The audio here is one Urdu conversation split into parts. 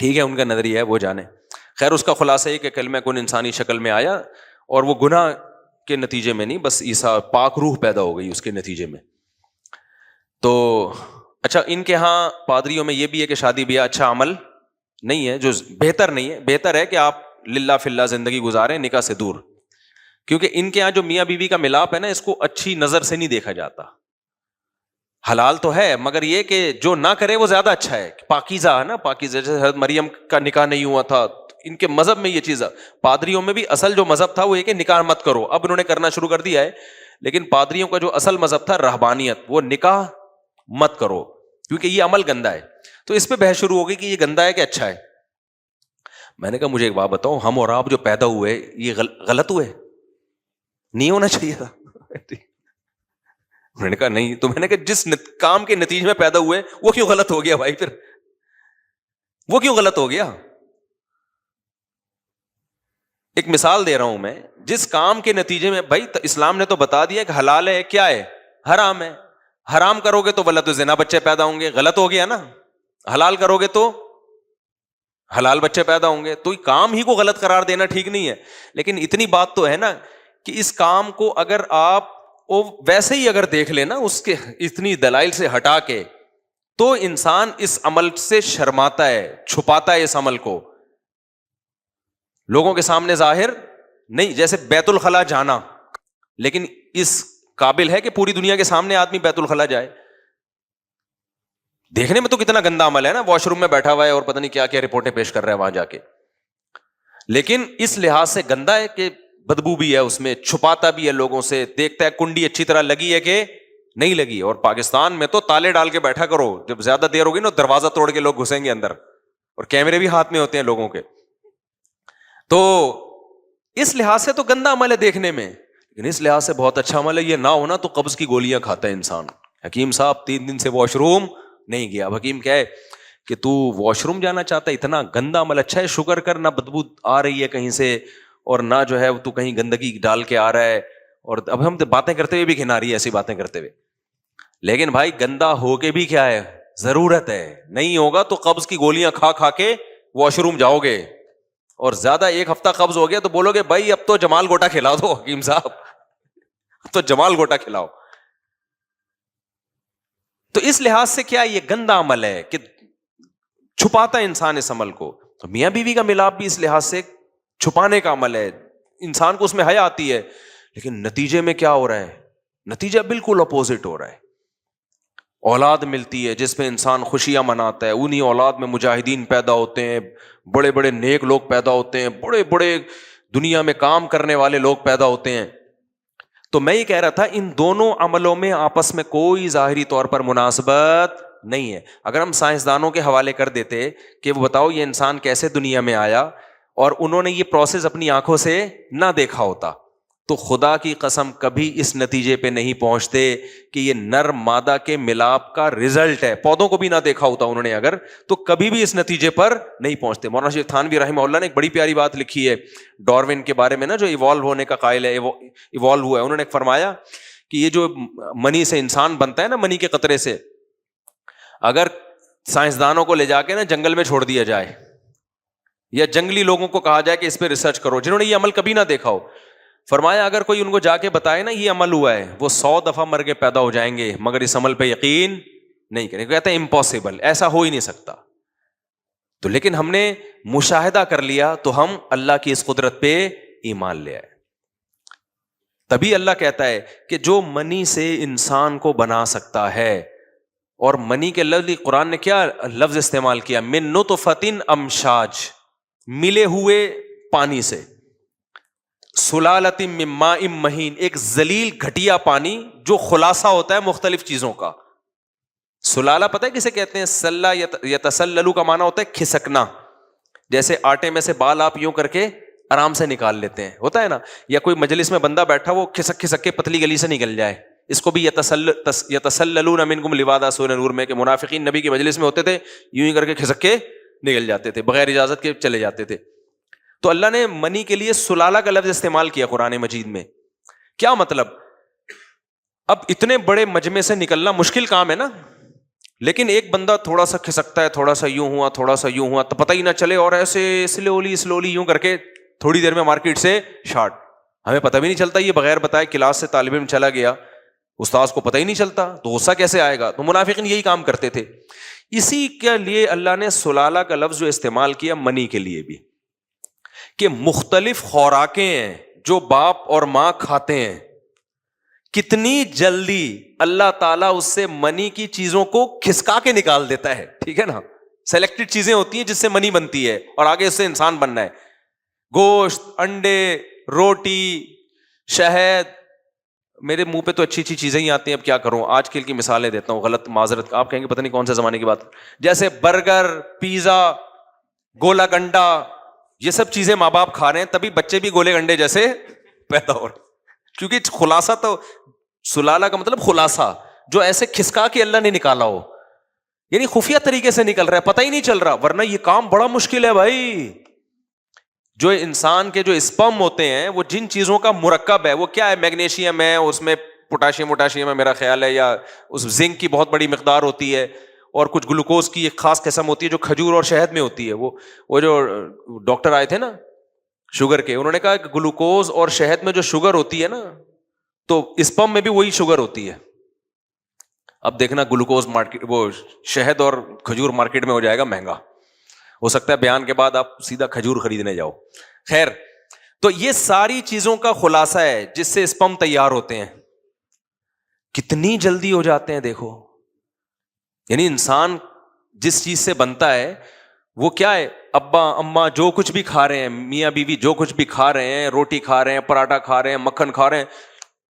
ٹھیک ہے ان کا نظریہ ہے، وہ جانے. خیر اس کا خلاصہ یہ کہ کلمہ کن انسانی شکل میں آیا اور وہ گناہ کے نتیجے میں نہیں، بس عیسیٰ پاک روح پیدا ہو گئی اس کے نتیجے میں. تو اچھا ان کے ہاں پادریوں میں یہ بھی ہے کہ شادی بیاہ اچھا عمل نہیں ہے، جو بہتر نہیں ہے. بہتر ہے کہ آپ للہ فی اللہ زندگی گزاریں نکاح سے دور، کیونکہ ان کے ہاں جو میاں بیوی کا ملاپ ہے نا، اس کو اچھی نظر سے نہیں دیکھا جاتا. حلال تو ہے مگر یہ کہ جو نہ کرے وہ زیادہ اچھا ہے، پاکیزہ ہے نا، پاکیزہ. جیسے حضرت مریم کا نکاح نہیں ہوا تھا، ان کے مذہب میں یہ چیز ہے. پادریوں میں بھی اصل جو مذہب تھا وہ یہ کہ نکاح مت کرو، اب انہوں نے کرنا شروع کر دیا ہے. لیکن پادریوں کا جو اصل مذہب تھا رہبانیت، وہ نکاح مت کرو کیونکہ یہ عمل گندا ہے. تو اس پہ بحث شروع ہوگی کہ یہ گندا ہے کہ اچھا ہے. میں نے کہا مجھے ایک بات بتاؤ، ہم اور آپ جو پیدا ہوئے یہ غلط ہوئے؟ نہیں ہونا چاہیے تھا. میں نے کہا نہیں. تو میں نے کہا جس کام کے نتیجے میں پیدا ہوئے وہ کیوں غلط ہو گیا بھائی؟ پھر وہ کیوں غلط ہو گیا؟ ایک مثال دے رہا ہوں میں، جس کام کے نتیجے میں بھائی اسلام نے تو بتا دیا کہ حلال ہے کیا ہے، حرام ہے. حرام کرو گے تو ولد زنا بچے پیدا ہوں گے، غلط ہو گیا نا. حلال کرو گے تو حلال بچے پیدا ہوں گے. تو کام ہی کو غلط قرار دینا ٹھیک نہیں ہے. لیکن اتنی بات تو ہے نا کہ اس کام کو اگر آپ ویسے ہی اگر دیکھ لینا اس کے اتنی دلائل سے ہٹا کے، تو انسان اس عمل سے شرماتا ہے، چھپاتا ہے اس عمل کو، لوگوں کے سامنے ظاہر نہیں. جیسے بیت الخلا جانا، لیکن اس قابل ہے کہ پوری دنیا کے سامنے آدمی بیت الخلا جائے. دیکھنے میں تو کتنا گندا عمل ہے نا، واش روم میں بیٹھا ہوا ہے اور پتہ نہیں کیا کیا رپورٹیں پیش کر رہا ہے وہاں جا کے. لیکن اس لحاظ سے گندا ہے کہ بدبو بھی ہے اس میں، چھپاتا بھی ہے لوگوں سے، دیکھتا ہے کنڈی اچھی طرح لگی ہے کہ نہیں لگی. اور پاکستان میں تو تالے ڈال کے بیٹھا کرو، جب زیادہ دیر ہوگی نا دروازہ توڑ کے لوگ گھسیں گے اندر، اور کیمرے بھی ہاتھ میں ہوتے ہیں لوگوں کے. تو اس لحاظ سے تو گندا عمل ہے دیکھنے میں، لیکن اس لحاظ سے بہت اچھا عمل ہے. یہ نہ ہونا تو قبض کی گولیاں کھاتا ہے انسان. حکیم صاحب 3 دن سے واش روم نہیں گیا. حکیم کہے کہ تو واش روم جانا چاہتا ہے، اتنا گندا عمل. اچھا ہے شکر کر، نہ بدبو آ رہی ہے کہیں سے، اور نہ جو ہے تو کہیں گندگی ڈال کے آ رہا ہے. اور اب ہم باتیں کرتے ہوئے بھی گھنا رہی ہے ایسی باتیں کرتے ہوئے. لیکن بھائی گندا ہو کے بھی کیا ہے، ضرورت ہے. نہیں ہوگا تو قبض کی گولیاں کھا کھا کے واش روم جاؤ گے، اور زیادہ 1 ہفتہ قبض ہو گیا تو بولو گے بھائی اب تو جمال گوٹا کھلا دو حکیم صاحب، اب تو جمال گوٹا کھلاؤ. تو اس لحاظ سے کیا یہ گندا عمل ہے کہ چھپاتا ہے انسان اس عمل کو. تو میاں بیوی کا ملاپ بھی اس لحاظ سے چھپانے کا عمل ہے، انسان کو اس میں حیا آتی ہے. لیکن نتیجے میں کیا ہو رہا ہے؟ نتیجہ بالکل اپوزٹ ہو رہا ہے. اولاد ملتی ہے جس پہ انسان خوشیاں مناتا ہے، انہی اولاد میں مجاہدین پیدا ہوتے ہیں، بڑے بڑے نیک لوگ پیدا ہوتے ہیں، بڑے بڑے دنیا میں کام کرنے والے لوگ پیدا ہوتے ہیں. تو میں یہ کہہ رہا تھا ان دونوں عملوں میں آپس میں کوئی ظاہری طور پر مناسبت نہیں ہے. اگر ہم سائنسدانوں کے حوالے کر دیتے کہ وہ بتاؤ یہ انسان کیسے دنیا میں آیا، اور انہوں نے یہ پروسیس اپنی آنکھوں سے نہ دیکھا ہوتا، تو خدا کی قسم کبھی اس نتیجے پہ نہیں پہنچتے کہ یہ نر مادہ کے ملاپ کا رزلٹ ہے. پودوں کو بھی نہ دیکھا ہوتا انہوں نے اگر، تو کبھی بھی اس نتیجے پر نہیں پہنچتے. مولانا شیخ تھانوی رحمہ اللہ نے ایک بڑی پیاری بات لکھی ہے ڈاروین کے بارے میں نا، جو ایوالو ہونے کا قائل ہے، ایوالو ہوا ہے. انہوں نے فرمایا کہ یہ جو منی سے انسان بنتا ہے نا، منی کے قطرے سے، اگر سائنسدانوں کو لے جا کے نا جنگل میں چھوڑ دیا جائے، یا جنگلی لوگوں کو کہا جائے کہ اس پہ ریسرچ کرو جنہوں نے یہ عمل کبھی نہ دیکھا ہو، فرمایا اگر کوئی ان کو جا کے بتائے نا یہ عمل ہوا ہے، وہ 100 دفعہ مر کے پیدا ہو جائیں گے مگر اس عمل پہ یقین نہیں کریں. کہتے ہیں امپاسبل، ایسا ہو ہی نہیں سکتا. تو لیکن ہم نے مشاہدہ کر لیا تو ہم اللہ کی اس قدرت پہ ایمان لے آئے. تبھی اللہ کہتا ہے کہ جو منی سے انسان کو بنا سکتا ہے. اور منی کے لفظ قرآن نے کیا لفظ استعمال کیا؟ من نطفۃ امشاج، ملے ہوئے پانی سے، سلالۃ من ماء مہین، ایک ذلیل گھٹیا پانی جو خلاصہ ہوتا ہے مختلف چیزوں کا. سلالہ پتہ ہے کسے کہتے ہیں؟ سلا یتسللو کا معنی ہوتا ہے کھسکنا. جیسے آٹے میں سے بال آپ یوں کر کے آرام سے نکال لیتے ہیں، ہوتا ہے نا، یا کوئی مجلس میں بندہ بیٹھا وہ کھسک کھسک کے پتلی گلی سے نکل جائے، اس کو بھی یتسللون منکم لواذا سورہ نور میں، کہ منافقین نبی کی مجلس میں ہوتے تھے یوں ہی کر کے کھسک کے نکل جاتے تھے، بغیر اجازت کے چلے جاتے تھے. تو اللہ نے منی کے لیے سلالہ کا لفظ استعمال کیا قرآن مجید میں. کیا مطلب؟ اب اتنے بڑے مجمع سے نکلنا مشکل کام ہے نا، لیکن ایک بندہ تھوڑا سا کھسکتا ہے, تھوڑا سا یوں ہوا, تھوڑا سا یوں ہوا, تو پتہ ہی نہ چلے, اور ایسے سلولی یوں کر کے تھوڑی دیر میں مارکیٹ سے شارٹ. ہمیں پتہ بھی نہیں چلتا, یہ بغیر بتائے کلاس سے طالب علم چلا گیا, استاذ کو پتہ ہی نہیں چلتا, تو غصہ کیسے آئے گا؟ تو منافقین یہی کام کرتے تھے. اسی کے لیے اللہ نے سلالہ کا لفظ جو استعمال کیا منی کے لیے بھی, کہ مختلف خوراکیں ہیں جو باپ اور ماں کھاتے ہیں, کتنی جلدی اللہ تعالیٰ اس سے منی کی چیزوں کو کھسکا کے نکال دیتا ہے. ٹھیک ہے نا, سلیکٹڈ چیزیں ہوتی ہیں جس سے منی بنتی ہے, اور آگے اس سے انسان بننا ہے. گوشت, انڈے, روٹی, شہد. میرے منہ پہ تو اچھی اچھی چیزیں ہی آتی ہیں, اب کیا کروں, آج کل کی مثالیں دیتا ہوں, غلط معذرت, آپ کہیں گے پتہ نہیں کون سے زمانے کی بات, جیسے برگر, پیزا, گولا گنڈا, یہ سب چیزیں ماں باپ کھا رہے ہیں, تبھی بچے بھی گولے گنڈے جیسے پیدا ہو رہے ہیں. کیونکہ خلاصہ تو سلالہ کا مطلب خلاصہ, جو ایسے کھسکا کے اللہ نے نکالا ہو, یعنی خفیہ طریقے سے نکل رہا ہے, پتہ ہی نہیں چل رہا. ورنہ یہ کام بڑا مشکل ہے بھائی. جو انسان کے جو اسپرم ہوتے ہیں وہ جن چیزوں کا مرکب ہے, وہ کیا ہے, میگنیشیم ہے, اس میں پوٹاشیم ہے میرا خیال ہے, یا اس زنک کی بہت بڑی مقدار ہوتی ہے, اور کچھ گلوکوز کی ایک خاص قسم ہوتی ہے جو کھجور اور شہد میں ہوتی ہے. وہ جو ڈاکٹر آئے تھے نا شوگر کے, انہوں نے کہا کہ گلوکوز اور شہد میں جو شوگر ہوتی ہے نا, تو اسپرم میں بھی وہی شوگر ہوتی ہے. اب دیکھنا گلوکوز مارکیٹ, وہ شہد اور کھجور مارکیٹ میں ہو جائے گا مہنگا, ہو سکتا ہے بیان کے بعد آپ سیدھا کھجور خریدنے جاؤ. خیر, تو یہ ساری چیزوں کا خلاصہ ہے جس سے اسپرم تیار ہوتے ہیں. کتنی جلدی ہو جاتے ہیں دیکھو. یعنی انسان جس چیز سے بنتا ہے وہ کیا ہے, ابا اماں جو کچھ بھی کھا رہے ہیں, میاں بیوی جو کچھ بھی کھا رہے ہیں, روٹی کھا رہے ہیں, پراٹھا کھا رہے ہیں, مکھن کھا رہے ہیں,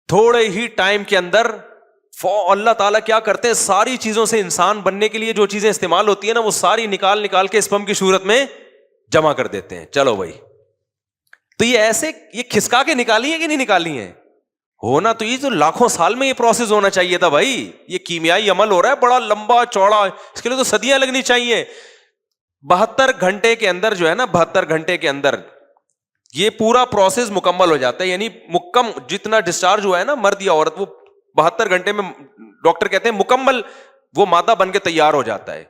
تھوڑے ہی ٹائم کے اندر اللہ تعالیٰ کیا کرتے ہیں, ساری چیزوں سے انسان بننے کے لیے جو چیزیں استعمال ہوتی ہیں نا, وہ ساری نکال کے اسپرم کی صورت میں جمع کر دیتے ہیں. چلو بھائی, تو یہ ایسے یہ کھسکا کے نکالی ہے کہ نہیں نکالی ہیں؟ ہونا تو یہ تو لاکھوں سال میں یہ پروسیس ہونا چاہیے تھا بھائی. یہ کیمیائی عمل ہو رہا ہے بڑا لمبا چوڑا, اس کے لیے تو صدیاں لگنی چاہیے. 72 گھنٹے کے اندر جو ہے نا, 72 گھنٹے کے اندر یہ پورا پروسیس مکمل ہو جاتا ہے. یعنی جتنا ڈسچارج ہوا ہے نا مرد یا عورت, وہ 72 گھنٹے میں ڈاکٹر کہتے ہیں مکمل وہ مادہ بن کے تیار ہو جاتا ہے,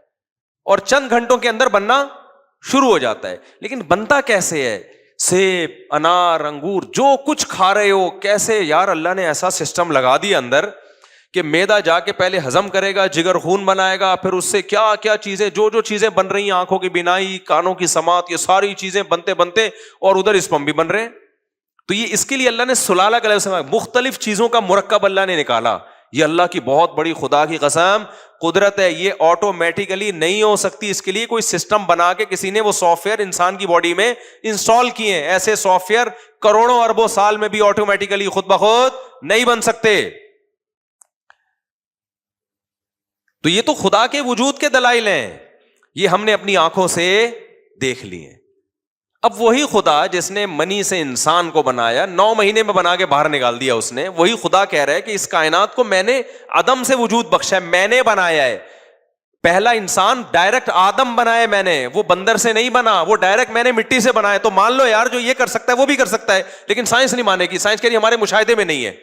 اور چند گھنٹوں کے اندر بننا شروع ہو جاتا ہے. لیکن بنتا کیسے ہے؟ سیب, انار, انگور, جو کچھ کھا رہے ہو, کیسے یار اللہ نے ایسا سسٹم لگا دیا اندر کہ معدہ جا کے پہلے ہضم کرے گا, جگر خون بنائے گا, پھر اس سے کیا کیا چیزیں, جو چیزیں بن رہی ہیں, آنکھوں کی بینائی, کانوں کی سماعت, یہ ساری چیزیں بنتے اور ادھر اسپرم بھی بن رہے ہیں. تو یہ اس کے لیے اللہ نے سلالہ کا لفظ مختلف چیزوں کا مرکب اللہ نے نکالا. یہ اللہ کی بہت بڑی خدا کی قسم قدرت ہے. یہ آٹومیٹیکلی نہیں ہو سکتی, اس کے لیے کوئی سسٹم بنا کے کسی نے وہ سافٹ ویئر انسان کی باڈی میں انسٹال کیے ہیں. ایسے سافٹ ویئر کروڑوں اربوں سال میں بھی آٹومیٹیکلی خود بخود نہیں بن سکتے. تو یہ تو خدا کے وجود کے دلائل ہیں, یہ ہم نے اپنی آنکھوں سے دیکھ لی ہیں. اب وہی خدا جس نے منی سے انسان کو بنایا, 9 مہینے میں بنا کے باہر نکال دیا اس نے, وہی خدا کہہ رہا ہے کہ اس کائنات کو میں نے عدم سے وجود بخشا ہے, میں نے بنایا ہے. پہلا انسان ڈائریکٹ آدم بنایا میں نے, وہ بندر سے نہیں بنا, وہ ڈائریکٹ میں نے مٹی سے بنایا. تو مان لو یار جو یہ کر سکتا ہے وہ بھی کر سکتا ہے, لیکن سائنس نہیں مانے گی, سائنس کے لیے ہمارے مشاہدے میں نہیں ہے.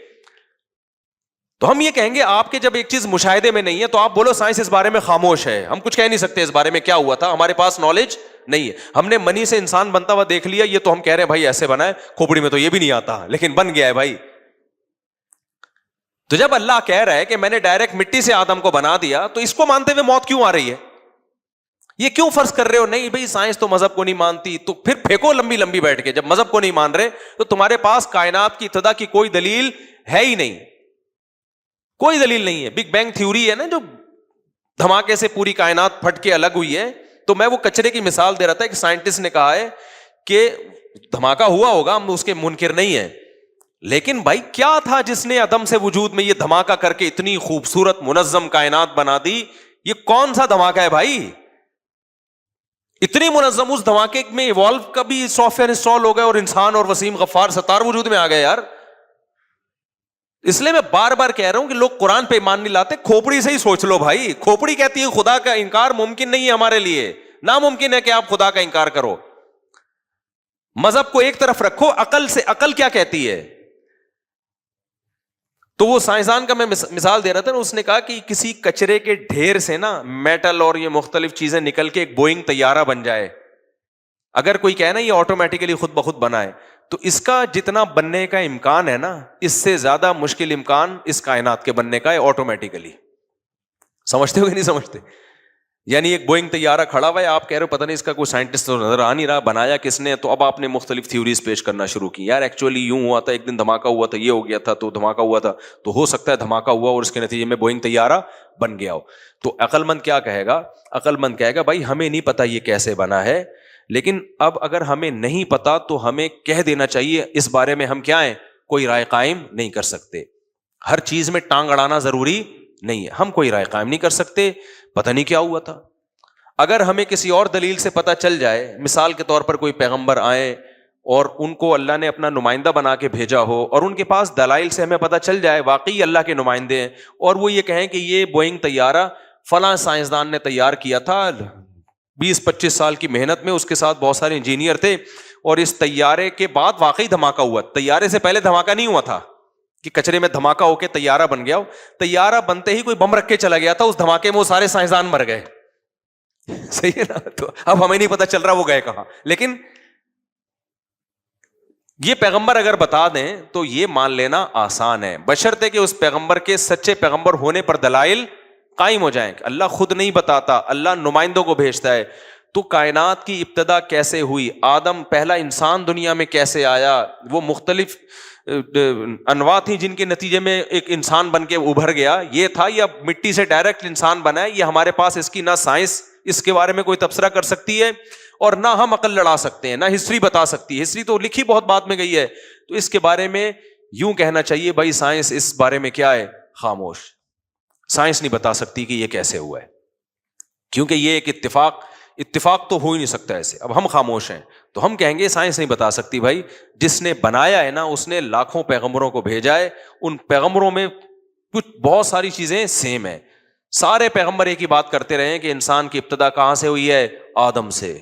تو ہم یہ کہیں گے آپ کے جب ایک چیز مشاہدے میں نہیں ہے تو آپ بولو سائنس اس بارے میں خاموش ہے, ہم کچھ کہہ نہیں سکتے اس بارے میں کیا ہوا تھا, ہمارے پاس نالج نہیں ہے. ہم نے منی سے انسان بنتا ہوا دیکھ لیا, یہ تو ہم کہہ رہے ہیں بھائی ایسے بنا ہے, کھوپڑی میں تو یہ بھی نہیں آتا لیکن بن گیا ہے بھائی. تو جب اللہ کہہ رہا ہے کہ میں نے ڈائریکٹ مٹی سے آدم کو بنا دیا, تو اس کو مانتے ہوئے موت کیوں آ رہی ہے؟ یہ کیوں فرض کر رہے ہو نہیں بھائی سائنس تو مذہب کو نہیں مانتی, تو پھر پھینکو لمبی بیٹھ کے. جب مذہب کو نہیں مان رہے تو تمہارے پاس کائنات کی ابتدا کی کوئی دلیل ہے ہی نہیں, کوئی دلیل نہیں ہے. بگ بینگ تھیوری ہے نا, جو دھماکے سے پوری کائنات پھٹ کے الگ ہوئی ہے. تو میں وہ کچرے کی مثال دے رہا تھا, ایک سائنٹسٹ نے کہا ہے کہ دھماکہ ہوا ہوگا, ہم اس کے منکر نہیں ہیں, لیکن بھائی کیا تھا جس نے عدم سے وجود میں یہ دھماکہ کر کے اتنی خوبصورت منظم کائنات بنا دی؟ یہ کون سا دھماکہ ہے بھائی؟ اتنی منظم, اس دھماکے میں ایوالو کا بھی سافٹ ویئر انسٹال ہو گیا, اور انسان اور وسیم غفار ستار وجود میں آ گئے یار. اس لیے میں بار بار کہہ رہا ہوں کہ لوگ قرآن پہ ایمان نہیں لاتے, کھوپڑی سے ہی سوچ لو بھائی. کھوپڑی کہتی ہے خدا کا انکار ممکن نہیں ہے ہمارے لیے, ناممکن ہے کہ آپ خدا کا انکار کرو. مذہب کو ایک طرف رکھو, عقل سے, عقل کیا کہتی ہے؟ تو وہ سائنسدان کا میں مثال دے رہا تھا نا, اس نے کہا کہ کسی کچرے کے ڈھیر سے نا میٹل اور یہ مختلف چیزیں نکل کے ایک بوئنگ طیارہ بن جائے. اگر کوئی کہے نا یہ آٹومیٹیکلی خود بخود بنا ہے, تو اس کا جتنا بننے کا امکان ہے نا, اس سے زیادہ مشکل امکان اس کائنات کے بننے کا ہے آٹومیٹیکلی. سمجھتے ہو کہ نہیں سمجھتے؟ یعنی ایک بوئنگ طیارہ کھڑا ہوا ہے, آپ کہہ رہے ہو پتہ نہیں اس کا کوئی سائنٹسٹ تو نظر آ نہیں رہا, بنایا کس نے؟ تو اب آپ نے مختلف تھیوریز پیش کرنا شروع کی, یار ایکچولی یوں ہوا تھا, ایک دن دھماکہ ہوا تھا, یہ ہو گیا تھا, تو دھماکہ ہوا تھا, تو ہو سکتا ہے دھماکہ ہوا اور اس کے نتیجے میں بوئنگ طیارہ بن گیا ہو. تو عقل مند کیا کہے گا؟ عقل مند کہے گا بھائی ہمیں نہیں پتا یہ کیسے بنا ہے, لیکن اب اگر ہمیں نہیں پتا تو ہمیں کہہ دینا چاہیے اس بارے میں ہم کیا ہیں, کوئی رائے قائم نہیں کر سکتے. ہر چیز میں ٹانگ اڑانا ضروری نہیں ہے, ہم کوئی رائے قائم نہیں کر سکتے, پتہ نہیں کیا ہوا تھا. اگر ہمیں کسی اور دلیل سے پتہ چل جائے, مثال کے طور پر کوئی پیغمبر آئے اور ان کو اللہ نے اپنا نمائندہ بنا کے بھیجا ہو, اور ان کے پاس دلائل سے ہمیں پتہ چل جائے واقعی اللہ کے نمائندے ہیں, اور وہ یہ کہیں کہ یہ بوئنگ طیارہ فلاں سائنسدان نے تیار کیا تھا 20-25 سال کی محنت میں, اس کے ساتھ بہت سارے انجینئر تھے, اور اس طیارے کے بعد واقعی دھماکہ ہوا. طیارے سے پہلے دھماکہ نہیں ہوا تھا کہ کچرے میں دھماکہ ہو کے طیارہ بن گیا ہو, طیارہ بنتے ہی کوئی بم رکھ کے چلا گیا تھا, اس دھماکے میں وہ سارے سائنسدان مر گئے. صحیح ہے نا؟ تو اب ہمیں نہیں پتا چل رہا وہ گئے کہاں, لیکن یہ پیغمبر اگر بتا دیں تو یہ مان لینا آسان ہے, بشرطے کہ اس پیغمبر کے سچے پیغمبر ہونے پر دلائل قائم ہو جائیں. اللہ خود نہیں بتاتا, اللہ نمائندوں کو بھیجتا ہے. تو کائنات کی ابتدا کیسے ہوئی, آدم پہلا انسان دنیا میں کیسے آیا, وہ مختلف انواع تھیں جن کے نتیجے میں ایک انسان بن کے ابھر گیا, یہ تھا, یا مٹی سے ڈائریکٹ انسان بنا ہے, یہ ہمارے پاس اس کی نہ سائنس اس کے بارے میں کوئی تبصرہ کر سکتی ہے, اور نہ ہم عقل لڑا سکتے ہیں, نہ ہسٹری بتا سکتی ہے. ہسٹری تو لکھی بہت بعد میں گئی ہے, تو اس کے بارے میں یوں کہنا چاہیے بھائی سائنس اس بارے میں کیا ہے, خاموش. سائنس نہیں بتا سکتی کہ یہ کیسے ہوا ہے, کیونکہ یہ ایک اتفاق تو ہو ہی نہیں سکتا ایسے. اب ہم خاموش ہیں تو ہم کہیں گے سائنس نہیں بتا سکتی. بھائی جس نے بنایا ہے نا, اس نے لاکھوں پیغمبروں کو بھیجا ہے, ان پیغمبروں میں کچھ بہت ساری چیزیں سیم ہیں. سارے پیغمبر ایک ہی بات کرتے رہے کہ انسان کی ابتدا کہاں سے ہوئی ہے, آدم سے.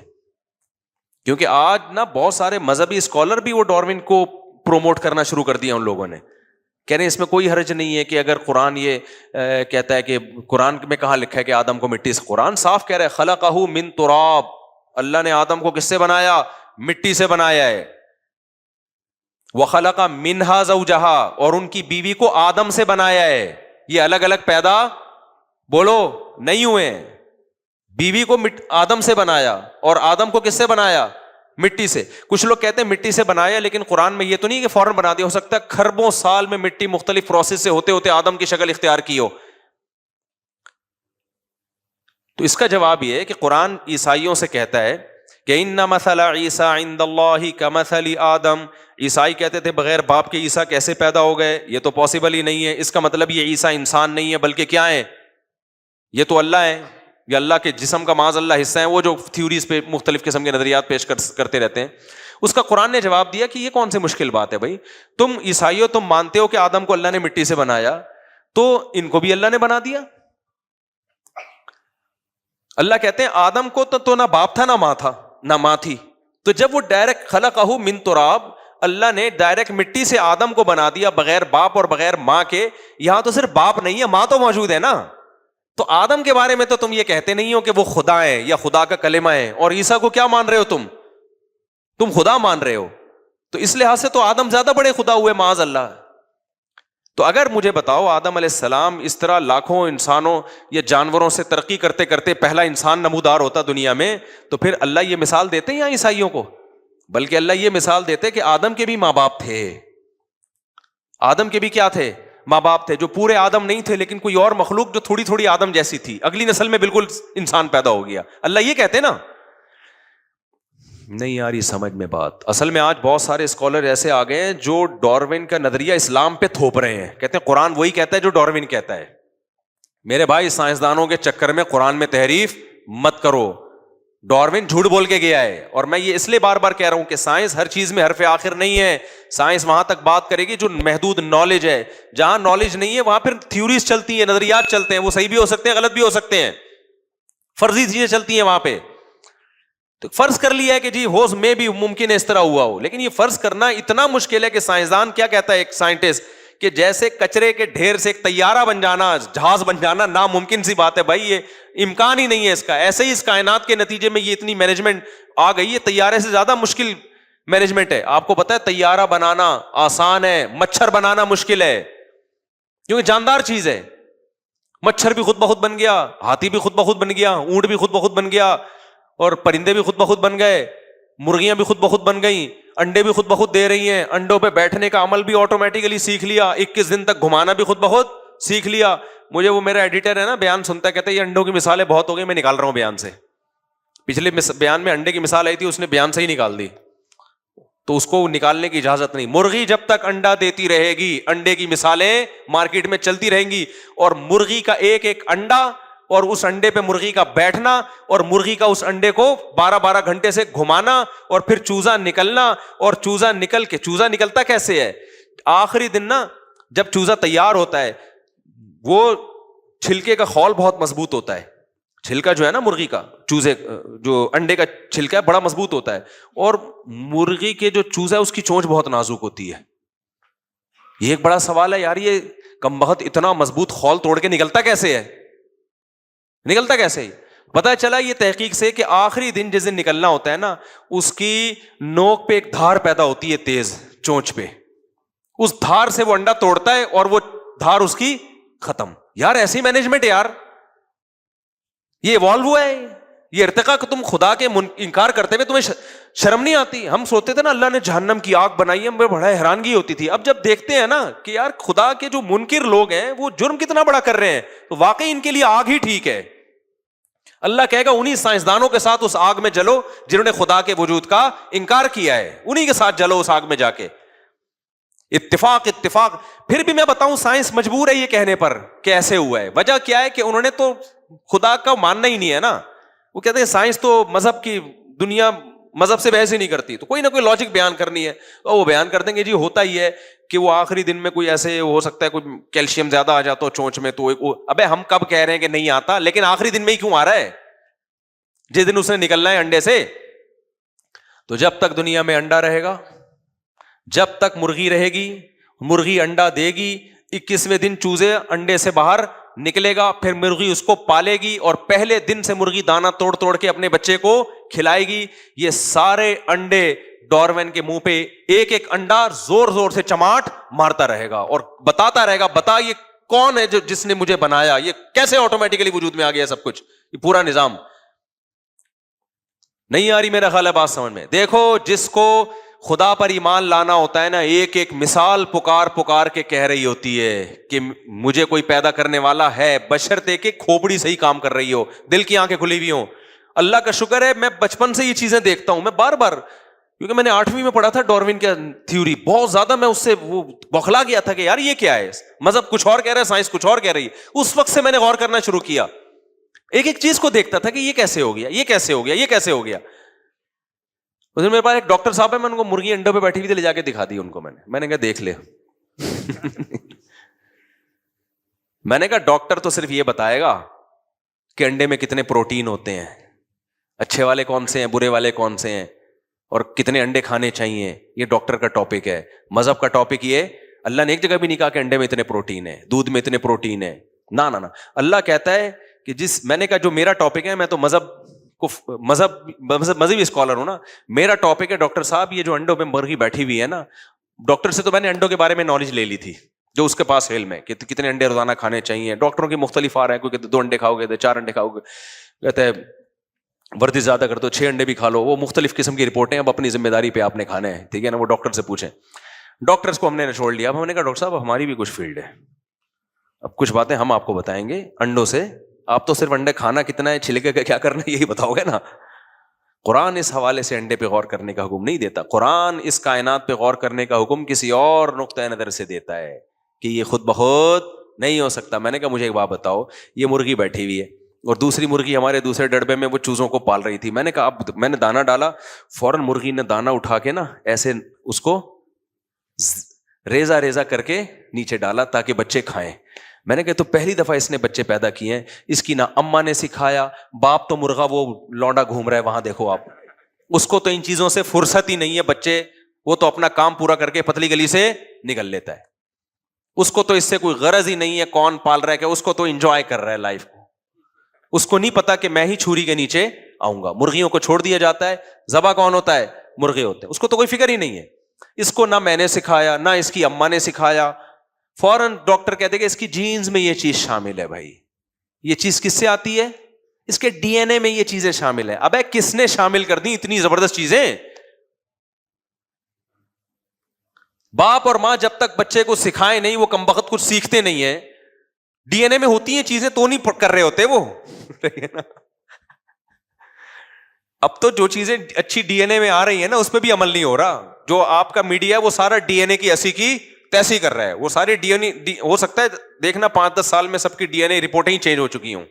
کیونکہ آج نا بہت سارے مذہبی اسکالر بھی وہ ڈاروین کو پروموٹ کرنا شروع کر دیا ان لوگوں نے, کہہ رہے ہیں اس میں کوئی حرج نہیں ہے کہ اگر قرآن یہ کہتا ہے کہ قرآن میں کہاں لکھا ہے کہ آدم کو مٹی سے, قرآن صاف کہہ رہا ہے خلقہ من تراب, اللہ نے آدم کو کس سے بنایا, مٹی سے بنایا ہے. وخلق منہا زوجہا, اور ان کی بیوی کو آدم سے بنایا ہے. یہ الگ الگ پیدا بولو نہیں ہوئے, بیوی کو آدم سے بنایا, اور آدم کو کس سے بنایا, مٹی سے. کچھ لوگ کہتے ہیں مٹی سے بنایا, لیکن قرآن میں یہ تو نہیں کہ فوراً بنا دیا, ہو سکتا ہے کھربوں سال میں مٹی مختلف پروسیس سے ہوتے ہوتے آدم کی شکل اختیار کی ہو. تو اس کا جواب یہ ہے کہ قرآن عیسائیوں سے کہتا ہے کہ ان مثل عیسیٰ عند اللہ کمثل آدم. عیسائی کہتے تھے بغیر باپ کے عیسیٰ کیسے پیدا ہو گئے, یہ تو پاسبل ہی نہیں ہے. اس کا مطلب یہ عیسیٰ انسان نہیں ہے بلکہ کیا ہے, یہ تو اللہ ہے, یہ اللہ کے جسم کا معاذ اللہ حصہ ہیں, وہ جو تھیوریز پہ مختلف قسم کے نظریات پیش کرتے رہتے ہیں. اس کا قرآن نے جواب دیا کہ یہ کون سی مشکل بات ہے بھائی, تم عیسائیوں تم مانتے ہو کہ آدم کو اللہ نے مٹی سے بنایا, تو ان کو بھی اللہ نے بنا دیا. اللہ کہتے ہیں آدم کو تو نہ باپ تھا نہ ماں تھا, نہ ماں تھی, تو جب وہ ڈائریکٹ خلقہ من تراب, اللہ نے ڈائریکٹ مٹی سے آدم کو بنا دیا بغیر باپ اور بغیر ماں کے. یہاں تو صرف باپ نہیں ہے, ماں تو موجود ہے نا. تو آدم کے بارے میں تو تم یہ کہتے نہیں ہو کہ وہ خدا ہے یا خدا کا کلمہ ہے, اور عیسیٰ کو کیا مان رہے ہو تم خدا مان رہے ہو. تو اس لحاظ سے تو آدم زیادہ بڑے خدا ہوئے معاذ اللہ. تو اگر مجھے بتاؤ آدم علیہ السلام اس طرح لاکھوں انسانوں یا جانوروں سے ترقی کرتے کرتے پہلا انسان نمودار ہوتا دنیا میں, تو پھر اللہ یہ مثال دیتے ہیں یا عیسائیوں کو, بلکہ اللہ یہ مثال دیتے کہ آدم کے بھی ماں باپ تھے. آدم کے بھی کیا تھے, ماں باپ تھے, جو پورے آدم نہیں تھے لیکن کوئی اور مخلوق جو تھوڑی تھوڑی آدم جیسی تھی, اگلی نسل میں بالکل انسان پیدا ہو گیا. اللہ یہ کہتے نا. نہیں یار یہ سمجھ میں بات. اصل میں آج بہت سارے اسکالر ایسے آ گئے ہیں جو ڈاروین کا نظریہ اسلام پہ تھوپ رہے ہیں, کہتے ہیں قرآن وہی کہتا ہے جو ڈاروین کہتا ہے. میرے بھائی سائنسدانوں کے چکر میں قرآن میں تحریف مت کرو, ڈاروین جھوٹ بول کے گیا ہے. اور میں یہ اس لیے بار بار کہہ رہا ہوں کہ سائنس ہر چیز میں حرف آخر نہیں ہے. سائنس وہاں تک بات کرے گی جو محدود نالج ہے, جہاں نالج نہیں ہے وہاں پھر تھیوریز چلتی ہیں, نظریات چلتے ہیں, وہ صحیح بھی ہو سکتے ہیں غلط بھی ہو سکتے ہیں, فرضی چیزیں چلتی ہیں وہاں پہ. تو فرض کر لیا ہے کہ جی ہو میں بھی ممکن ہے اس طرح ہوا ہو, لیکن یہ فرض کرنا اتنا مشکل ہے کہ سائنسدان کیا کہتا ہے, ایک سائنٹسٹ کہ جیسے کچرے کے ڈھیر سے ایک طیارہ بن جانا, جہاز بن جانا ناممکن سی بات ہے بھائی, یہ امکان ہی نہیں ہے اس کا. ایسے ہی اس کائنات کے نتیجے میں یہ اتنی مینجمنٹ آ گئی ہے, طیارے سے زیادہ مشکل مینجمنٹ ہے. آپ کو پتا ہے طیارہ بنانا آسان ہے, مچھر بنانا مشکل ہے, کیونکہ جاندار چیز ہے. مچھر بھی خود بخود بن گیا, ہاتھی بھی خود بخود بن گیا, اونٹ بھی خود بخود بن گیا, اور پرندے بھی خود بخود بن گئے, مرغیاں بھی خود بخود بن گئیں, انڈے بھی خود بخود دے رہی ہیں, انڈوں پہ بیٹھنے کا عمل بھی آٹومیٹیکلی سیکھ لیا, 21 دن تک گھمانا بھی خود بخود سیکھ لیا. مجھے وہ میرا ایڈیٹر ہے نا بیان سنتا ہے, کہتا ہے یہ انڈوں کی مثالیں بہت ہو گئی, میں نکال رہا ہوں بیان سے. پچھلے بیان میں انڈے کی مثال آئی تھی, اس نے بیان سے ہی نکال دی, تو اس کو نکالنے کی اجازت نہیں. مرغی جب تک انڈا دیتی رہے گی, انڈے کی مثالیں مارکیٹ میں چلتی رہیں گی, اور مرغی کا ایک ایک انڈا اور اس انڈے پہ مرغی کا بیٹھنا, اور مرغی کا اس انڈے کو 12 گھنٹے سے گھمانا, اور پھر چوزا نکلنا, اور چوزا نکل کے, چوزا نکلتا کیسے ہے آخری دن نا, جب چوزا تیار ہوتا ہے, وہ چھلکے کا خول بہت مضبوط ہوتا ہے, چھلکا جو ہے نا مرغی کا, چوزے جو انڈے کا چھلکا ہے بڑا مضبوط ہوتا ہے, اور مرغی کے جو چوزا ہے اس کی چونچ بہت نازک ہوتی ہے. یہ ایک بڑا سوال ہے یار, یہ کمبخت اتنا مضبوط خول توڑ کے نکلتا کیسے ہے, نکلتا کیسے ہے؟ پتا چلا یہ تحقیق سے کہ آخری دن جس دن نکلنا ہوتا ہے نا, اس کی نوک پہ ایک دھار پیدا ہوتی ہے تیز چونچ پہ, اس دھار سے وہ انڈا توڑتا ہے اور وہ دھار اس کی ختم. یار ایسی مینجمنٹ یار, یہ ایوالو ہوا ہے, یہ ارتقا کہ تم خدا کے انکار کرتے ہوئے تمہیں شرم نہیں آتی. ہم سوچتے تھے نا اللہ نے جہنم کی آگ بنائی ہے, ہمیں بڑا حیرانگی ہوتی تھی. اب جب دیکھتے ہیں نا کہ یار خدا کے جو منکر لوگ ہیں وہ جرم کتنا بڑا کر رہے ہیں, تو واقعی ان کے لیے آگ ہی ٹھیک ہے. اللہ کہے گا انہی سائنسدانوں کے ساتھ اس آگ میں جلو جنہوں نے خدا کے وجود کا انکار کیا ہے, انہی کے ساتھ جلو اس آگ میں جا کے. اتفاق اتفاق. پھر بھی میں بتاؤں سائنس مجبور ہے یہ کہنے پر کہ ایسے ہوا ہے. وجہ کیا ہے کہ انہوں نے تو خدا کا ماننا ہی نہیں ہے نا. وہ کہتے ہیں سائنس تو مذہب کی دنیا مذہب سے بحث ہی نہیں کرتی, تو کوئی نہ کوئی لاجک بیان کرنی ہے, اور وہ بیان کر دیں گے جی ہوتا ہی ہے کہ وہ آخری دن میں کوئی ایسے ہو سکتا ہے کوئی کیلشیم زیادہ آ جاتا ہو چونچ میں, تو ابے ہم کب کہہ رہے ہیں کہ نہیں آتا, لیکن آخری دن میں ہی کیوں آ رہا ہے, جس دن اس نے نکلنا ہے انڈے سے. تو جب تک دنیا میں انڈا رہے گا, جب تک مرغی رہے گی, مرغی انڈا دے گی, 21ویں دن چوزے انڈے سے باہر نکلے گا, پھر مرغی اس کو پالے گی, اور پہلے دن سے مرغی دانا توڑ توڑ کے اپنے بچے کو کھلائے گی. یہ سارے انڈے ڈاروین کے منہ پہ ایک ایک انڈا زور زور سے چماٹ مارتا رہے گا, اور بتاتا رہے گا بتا یہ کون ہے جس نے مجھے بنایا, یہ کیسے آٹومیٹیکلی وجود میں آ گیا سب کچھ, یہ پورا نظام. نہیں آ رہی میرا خیال ہے بات سمجھ میں. دیکھو جس کو خدا پر ایمان لانا ہوتا ہے نا, ایک ایک مثال پکار پکار کے کہہ رہی ہوتی ہے کہ مجھے کوئی پیدا کرنے والا ہے, بشرطے کہ کھوپڑی صحیح کام کر رہی ہو, دل کی آنکھیں کھلی ہوئی ہوں. اللہ کا شکر ہے میں بچپن سے یہ چیزیں دیکھتا ہوں, میں بار بار, کیونکہ میں نے 8ویں میں پڑھا تھا ڈاروین کا تھیوری, بہت زیادہ میں اس سے وہ بوکھلا گیا تھا کہ یار یہ کیا ہے, مذہب کچھ اور کہہ رہا ہے, سائنس کچھ اور کہہ رہی ہے. اس وقت سے میں نے غور کرنا شروع کیا, ایک ایک چیز کو دیکھتا تھا کہ یہ کیسے ہو گیا, یہ کیسے ہو گیا, یہ کیسے ہو گیا. اس دن میرے پاس ایک ڈاکٹر صاحب ہے, میں ان کو مرغی انڈوں پہ بیٹھی ہوئی تھی, لے جا کے دکھا دی ان کو. میں نے کہا دیکھ لے. میں نے کہا ڈاکٹر تو صرف یہ بتائے گا کہ انڈے میں کتنے پروٹین ہوتے ہیں, اچھے والے کون سے ہیں, برے والے کون سے ہیں, اور کتنے انڈے کھانے چاہیے. یہ ڈاکٹر کا ٹاپک ہے. مذہب کا ٹاپک یہ, اللہ نے ایک جگہ بھی نہیں کہا کہ انڈے میں اتنے پروٹین ہے, دودھ میں اتنے پروٹین ہے. نہ اللہ کہتا ہے کہ میں نے کہا جو میرا ٹاپک ہے, میں تو مذہبی اسکالر ہوں نا, میرا ٹاپک ہے ڈاکٹر صاحب یہ جو انڈوں پہ مرغی بیٹھی ہوئی ہے نا, ڈاکٹر سے تو میں نے انڈوں کے بارے میں نالج لے لی تھی جو اس کے پاس علم ہے کہ کتنے انڈے روزانہ کھانے چاہیے. ڈاکٹروں کی مختلف آ رہے ہیں, کوئی کہتے 2 انڈے کھاؤ گے, 4 انڈے کھاؤ گے, کہتے ہیں ورزش زیادہ کر دو 6 انڈے بھی کھا لو. وہ مختلف قسم کی رپورٹیں, اب اپنی ذمہ داری پہ آپ نے کھانے ہیں, ٹھیک ہے نا, وہ ڈاکٹر سے پوچھیں. ڈاکٹرس کو ہم نے چھوڑ لیا. اب ہم نے کہا ڈاکٹر صاحب ہماری بھی کچھ فیلڈ ہے, اب کچھ باتیں ہم آپ کو بتائیں گے انڈوں سے, آپ تو صرف انڈے کھانا کتنا ہے, چھلکے کا کیا کرنا ہے, یہی بتاؤ گے نا. قرآن اس حوالے سے انڈے پہ غور کرنے کا حکم نہیں دیتا. قرآن اس کائنات پہ غور کرنے کا حکم کسی اور نقطۂ نظر سے دیتا ہے کہ یہ خود بخود نہیں ہو سکتا. میں نے کہا مجھے ایک بات بتاؤ, یہ مرغی بیٹھی ہوئی ہے اور دوسری مرغی ہمارے دوسرے ڈڑبے میں وہ چوزوں کو پال رہی تھی. میں نے کہا اب میں نے دانا ڈالا, فوراً مرغی نے دانا اٹھا کے نا ایسے اس کو ریزہ ریزہ کر کے نیچے ڈالا تاکہ بچے کھائیں. میں نے کہا تو پہلی دفعہ اس نے بچے پیدا کیے ہیں, اس کی نہ اماں نے سکھایا, باپ تو مرغا وہ لونڈا گھوم رہا ہے وہاں, دیکھو آپ, اس کو تو ان چیزوں سے فرصت ہی نہیں ہے. بچے وہ تو اپنا کام پورا کر کے پتلی گلی سے نکل لیتا ہے. اس کو تو اس سے کوئی غرض ہی نہیں ہے کون پال رہا ہے، کہ اس کو تو انجوائے کر رہا ہے لائف کو، اس کو نہیں پتا کہ میں ہی چھری کے نیچے آؤں گا. مرغیوں کو چھوڑ دیا جاتا ہے، ذبح کون ہوتا ہے؟ مرغے ہوتے ہیں. اس کو تو کوئی فکر ہی نہیں ہے. اس کو نہ میں نے سکھایا نہ اس کی اماں نے سکھایا. فوراً ڈاکٹر کہتے کہ اس کی جینز میں یہ چیز شامل ہے. بھائی یہ چیز کس سے آتی ہے؟ اس کے ڈی این اے میں یہ چیزیں شامل ہیں. ابے کس نے شامل کر دی اتنی زبردست چیزیں؟ باپ اور ماں جب تک بچے کو سکھائے نہیں وہ کمبخت کچھ سیکھتے نہیں ہیں. ڈی این اے میں ہوتی ہیں چیزیں تو نہیں کر رہے ہوتے وہ. اب تو جو چیزیں اچھی ڈی این اے میں آ رہی ہیں نا اس پہ بھی عمل نہیں ہو رہا. جو آپ کا میڈیا ہے وہ سارا ڈی این اے کی ایسی کی تیسی کر رہا ہے. وہ سارے ڈی این اے ہو سکتا ہے دیکھنا 5-10 سال میں سب کی ڈی این اے رپورٹیں ہی چینج ہو چکی ہوں.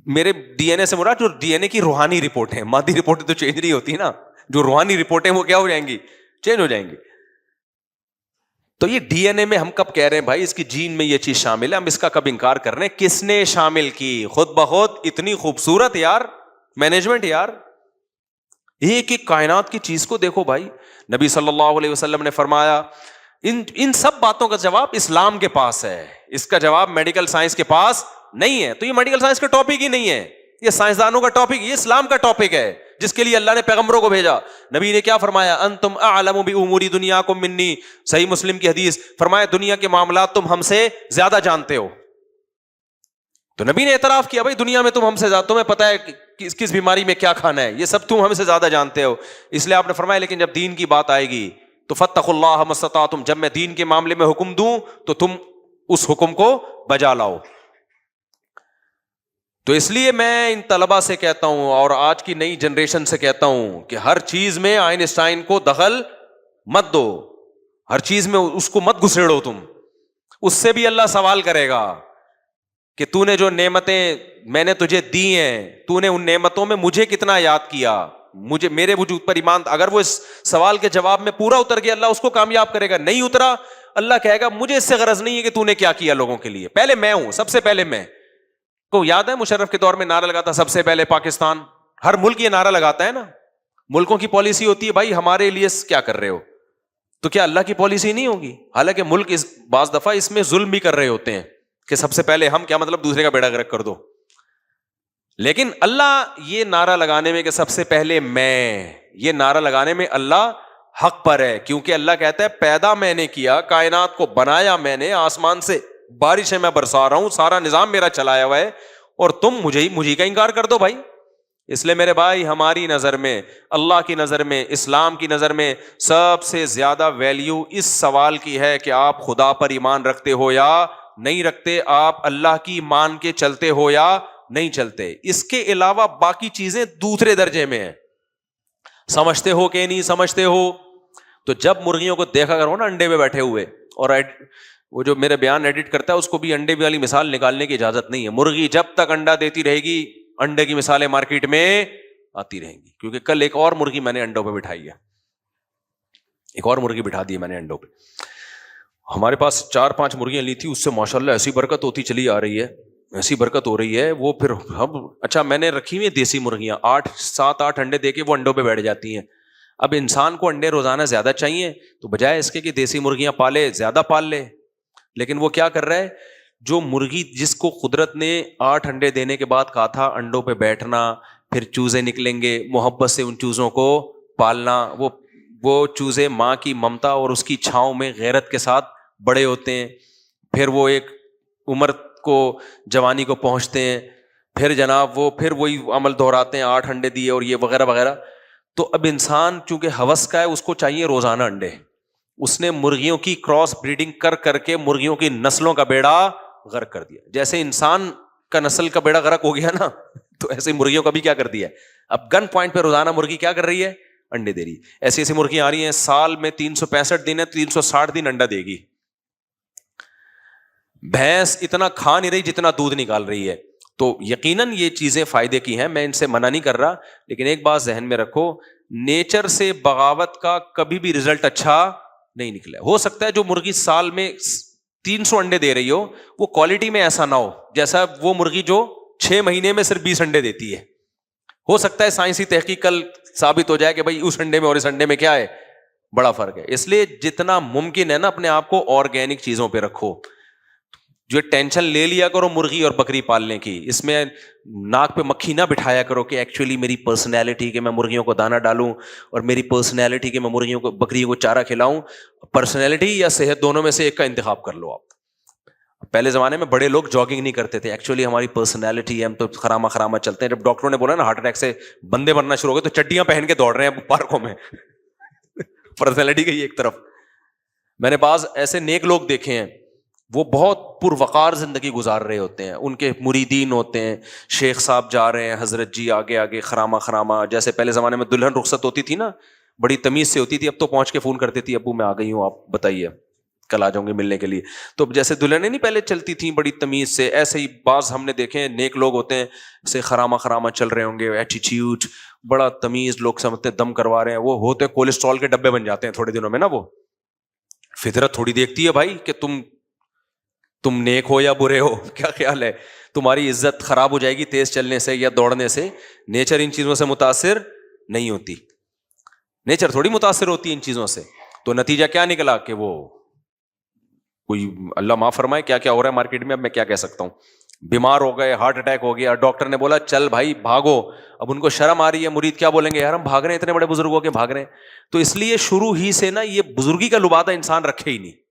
میرے ڈی این اے سے مراد جو ڈی این اے کی روحانی رپورٹ ہے، مادی رپورٹیں تو چینج نہیں ہوتی نا. جو روحانی رپورٹیں وہ کیا ہو جائیں گی؟ چینج ہو جائیں گی. تو یہ ڈی این اے میں ہم کب کہہ رہے ہیں بھائی اس کی جین میں یہ چیز شامل ہے، ہم اس کا کب انکار کر رہے ہیں؟ کس نے شامل کی؟ خود بخود. اتنی خوبصورت یار مینجمنٹ یار. ایک ایک کائنات کی چیز کو دیکھو بھائی. نبی صلی اللہ علیہ وسلم نے فرمایا ان سب باتوں کا جواب اسلام کے پاس ہے، اس کا جواب میڈیکل سائنس کے پاس نہیں ہے. تو یہ میڈیکل سائنس کا ٹاپک ہی نہیں ہے، یہ سائنسدانوں کا ٹاپک، یہ اسلام کا ٹاپک ہے جس کے لیے اللہ نے پیغمبروں کو بھیجا. نبی نے کیا فرمایا؟ انتم اعلم بامور دنیاکم منی. صحیح مسلم کی حدیث. فرمایا دنیا کے معاملات تم ہم سے زیادہ جانتے ہو. تو نبی نے اعتراف کیا بھائی دنیا میں تم ہم سے زیادہ، تمہیں پتہ ہے کس بیماری میں کیا کھانا ہے، یہ سب تم ہم سے زیادہ جانتے ہو. اس لیے آپ نے فرمایا لیکن جب دین کی بات آئے گی تو فاتقوا اللہ ما استطعتم. جب میں دین کے معاملے میں حکم دوں تو تم اس حکم کو بجا لاؤ. تو اس لیے میں ان طلبہ سے کہتا ہوں اور آج کی نئی جنریشن سے کہتا ہوں کہ ہر چیز میں آئنسٹائن کو دخل مت دو، ہر چیز میں اس کو مت گھسیڑو. تم اس سے بھی اللہ سوال کرے گا کہ تو نے جو نعمتیں میں نے تجھے دی ہیں، تو نے ان نعمتوں میں مجھے کتنا یاد کیا، مجھے میرے وجود پر ایمان. اگر وہ اس سوال کے جواب میں پورا اتر گیا اللہ اس کو کامیاب کرے گا. نہیں اترا اللہ کہے گا مجھے اس سے غرض نہیں ہے کہ تو نے کیا کیا لوگوں کے لیے، پہلے میں ہوں، سب سے پہلے میں. کو یاد ہے مشرف کے دور میں نعرہ لگاتا سب سے پہلے پاکستان. ہر ملک یہ نعرہ لگاتا ہے نا. ملکوں کی پالیسی ہوتی ہے بھائی ہمارے لیے کیا کر رہے ہو. تو کیا اللہ کی پالیسی نہیں ہوگی؟ حالانکہ ملک بعض دفعہ اس میں ظلم بھی کر رہے ہوتے ہیں کہ سب سے پہلے ہم، کیا مطلب دوسرے کا بیڑا غرق کر دو. لیکن اللہ یہ نعرہ لگانے میں کہ سب سے پہلے میں، یہ نعرہ لگانے میں اللہ حق پر ہے. کیونکہ اللہ کہتا ہے پیدا میں نے کیا، کائنات کو بنایا میں نے، آسمان سے بارشیں میں برسا رہا ہوں، سارا نظام میرا چلایا ہوا ہے، اور تم مجھے کا انکار کر دو بھائی. اس لیے میرے بھائی ہماری نظر میں، اللہ کی نظر میں، اسلام کی نظر میں سب سے زیادہ ویلیو اس سوال کی ہے کہ آپ خدا پر ایمان رکھتے ہو یا نہیں رکھتے، آپ اللہ کی مان کے چلتے ہو یا نہیں چلتے. اس کے علاوہ باقی چیزیں دوسرے درجے میں ہیں. سمجھتے ہو کہ نہیں سمجھتے ہو. تو جب مرغیوں کو دیکھا کرو نا انڈے پہ بیٹھے ہوئے، اور وہ جو میرے بیان ایڈٹ کرتا ہے اس کو بھی انڈے والی مثال نکالنے کی اجازت نہیں ہے. مرغی جب تک انڈا دیتی رہے گی انڈے کی مثالیں مارکیٹ میں آتی رہیں گی. کیونکہ کل ایک اور مرغی میں نے انڈوں پہ بٹھائی ہے، ایک اور مرغی بٹھا دی میں نے انڈوں پہ. ہمارے پاس 4-5 مرغیاں لی تھی، اس سے ماشاءاللہ ایسی برکت ہوتی چلی آ رہی ہے، ایسی برکت ہو رہی ہے. وہ پھر ہم اچھا میں نے رکھی ہوئی دیسی مرغیاں 7-8 انڈے دے کے وہ انڈوں پہ بیٹھ جاتی ہیں. اب انسان کو انڈے روزانہ زیادہ چاہیے تو بجائے اس کے کہ دیسی مرغیاں پالے زیادہ پال لے، لیکن وہ کیا کر رہا ہے، جو مرغی جس کو قدرت نے 8 انڈے دینے کے بعد کہا تھا انڈوں پہ بیٹھنا، پھر چوزے نکلیں گے، محبت سے ان چوزوں کو پالنا، وہ چوزے ماں کی ممتا اور اس کی چھاؤں میں غیرت کے ساتھ بڑے ہوتے ہیں، پھر وہ ایک عمر کو جوانی کو پہنچتے ہیں، پھر جناب وہ پھر وہی عمل دہراتے ہیں، 8 انڈے دیے اور یہ وغیرہ وغیرہ. تو اب انسان چونکہ ہوس کا ہے اس کو چاہیے روزانہ انڈے. اس نے مرغیوں کی کراس بریڈنگ کر کے مرغیوں کی نسلوں کا بیڑا غرق کر دیا. جیسے انسان کا نسل کا بیڑا غرق ہو گیا نا، تو ایسے مرغیوں کا بھی کیا کر دیا. اب گن پوائنٹ پہ روزانہ مرغی کیا کر رہی ہے، انڈے دے رہی. ایسی ایسی مرغیاں آ رہی ہیں سال میں 365 دن ہے، 360 دن انڈا دے گی. بھینس اتنا کھا نہیں رہی جتنا دودھ نکال رہی ہے. تو یقیناً یہ چیزیں فائدے کی ہیں، میں ان سے منع نہیں کر رہا، لیکن ایک بات ذہن میں رکھو، نیچر سے بغاوت کا کبھی بھی رزلٹ اچھا نہیں نکلا. ہو سکتا ہے جو مرغی سال میں 300 انڈے دے رہی ہو وہ کوالٹی میں ایسا نہ ہو جیسا وہ مرغی جو 6 مہینے میں صرف 20 انڈے دیتی ہے. ہو سکتا ہے سائنسی تحقیق کل ثابت ہو جائے کہ بھائی اس انڈے میں اور اس انڈے میں کیا ہے بڑا فرق ہے. اس لیے جتنا ممکن ہے نا اپنے آپ کو آرگینک چیزوں پہ رکھو. جو ٹینشن لے لیا کرو مرغی اور بکری پالنے کی, اس میں ناک پہ مکھی نہ بٹھایا کرو کہ ایکچولی میری پرسنالٹی کہ میں مرغیوں کو دانہ ڈالوں اور میری پرسنالٹی کہ میں مرغیوں کو بکریوں کو چارہ کھلاؤں. پرسنالٹی یا صحت دونوں میں سے ایک کا انتخاب کر لو آپ. پہلے زمانے میں بڑے لوگ جاگنگ نہیں کرتے تھے, ایکچولی ہماری پرسنالٹی ہے, ہم تو خراما چلتے ہیں. جب ڈاکٹروں نے بولا نا ہارٹ اٹیک سے بندے مرنا شروع ہو گئے تو چڈیاں پہن کے دوڑ رہے ہیں پارکوں میں. پرسنالٹی گئی ایک طرف. میں نے بعض ایسے نیک لوگ دیکھے ہیں وہ بہت پروقار زندگی گزار رہے ہوتے ہیں, ان کے مریدین ہوتے ہیں, شیخ صاحب جا رہے ہیں, حضرت جی آگے آگے خراما. جیسے پہلے زمانے میں دلہن رخصت ہوتی تھی نا, بڑی تمیز سے ہوتی تھی, اب تو پہنچ کے فون کرتی تھی ابو میں آ گئی ہوں, آپ بتائیے کل آ جاؤں گے ملنے کے لیے. تو جیسے دلہنیں نہیں پہلے چلتی تھیں بڑی تمیز سے, ایسے ہی بعض ہم نے دیکھے ہیں نیک لوگ ہوتے ہیں ایسے خراما چل رہے ہوں گے, ایٹیٹیوڈ بڑا تمیز, لوگ سمجھتے دم کروا رہے ہیں, وہ ہوتے کولیسٹرول کے ڈبے بن جاتے ہیں تھوڑے دنوں میں نا. وہ فطرت تھوڑی دیکھتی ہے بھائی کہ تم نیک ہو یا برے ہو, کیا خیال ہے, تمہاری عزت خراب ہو جائے گی تیز چلنے سے یا دوڑنے سے. نیچر ان چیزوں سے متاثر نہیں ہوتی, نیچر تھوڑی متاثر ہوتی ہے ان چیزوں سے. تو نتیجہ کیا نکلا کہ وہ کوئی اللہ معاف فرمائے کیا کیا ہو رہا ہے مارکیٹ میں, اب میں کیا کہہ سکتا ہوں, بیمار ہو گئے, ہارٹ اٹیک ہو گیا, ڈاکٹر نے بولا چل بھائی بھاگو. اب ان کو شرم آ رہی ہے, مرید کیا بولیں گے, یار ہم بھاگ رہے ہیں اتنے بڑے بزرگ ہو کے بھاگ رہے ہیں. تو اس لیے شروع ہی سے نا یہ بزرگی کا لبادہ انسان رکھے ہی نہیں.